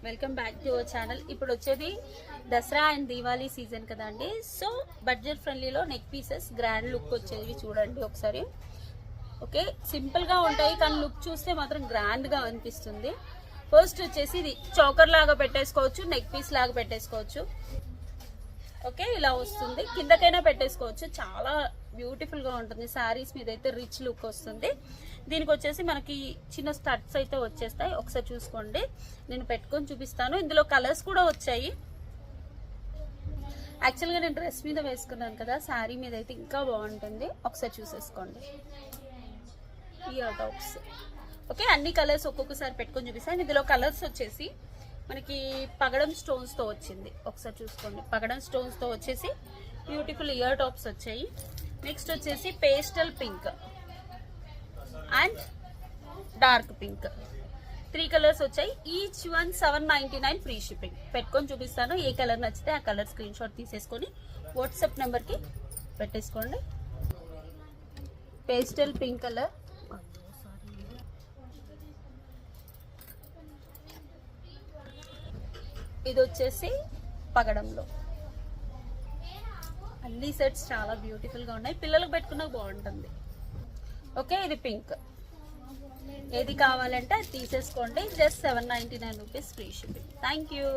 Welcome back to our channel. ఇప్పుడు వచ్చేది Dasara and Diwali season కదండి. సో బడ్జెట్ ఫ్రెండ్లీలో నెక్ పీసెస్ గ్రాండ్ లుక్ వచ్చేవి చూడండి ఒకసారి. ఓకే, సింపుల్గా ఉంటాయి కానీ లుక్ చూస్తే మాత్రం గ్రాండ్గా అనిపిస్తుంది. ఫస్ట్ వచ్చేసి ఇది చౌకర్ లాగా పెట్టేసుకోవచ్చు, నెక్ పీస్ లాగా పెట్టేసుకోవచ్చు. ఓకే, ఇలా వస్తుంది, కిందకైనా పెట్టేసుకోవచ్చు. చాలా బ్యూటిఫుల్ గా ఉంటుంది. శారీస్ మీద అయితే రిచ్ లుక్ వస్తుంది. దీనికి వచ్చేసి మనకి చిన్న స్టడ్స్ అయితే వచ్చేస్తాయి. ఒకసారి చూసుకోండి, నేను పెట్టుకొని చూపిస్తాను. ఇందులో కలర్స్ కూడా వచ్చాయి. యాక్చువల్గా నేను డ్రెస్ మీద వేసుకున్నాను కదా, శారీ మీద అయితే ఇంకా బాగుంటుంది. ఒకసారి చూసేసుకోండి. ఇయర్ టాప్స్ ఓకే, అన్ని కలర్స్ ఒక్కొక్కసారి పెట్టుకొని చూపిస్తాను. ఇందులో కలర్స్ వచ్చేసి మనకి పగడం స్టోన్స్ తో వచ్చింది. ఒకసారి చూసుకోండి, పగడం స్టోన్స్ తో వచ్చేసి బ్యూటిఫుల్ ఇయర్ టాప్స్ వచ్చాయి. నెక్స్ట్ వచ్చేసి pastel pink and dark pink, 3 colours వచ్చాయి. Each one 799 free shipping. పెట్టుకొని చూపిస్తాను. ఏ కలర్ నచ్చితే ఆ కలర్ స్క్రీన్ షాట్ తీసేసుకొని వాట్సాప్ నెంబర్కి పెట్టేసుకోండి. పేస్టల్ పింక్ కలర్, ఇది వచ్చేసి పగడంలో. అన్ని సెట్స్ చాలా బ్యూటిఫుల్ గా ఉన్నాయి, పిల్లలకు పెట్టుకున్నా బాగుంటుంది. ఓకే, ఇది పింక్. ఏది కావాలంటే అది తీసేసుకోండి. Just 799 rupees free shipping. Thank you.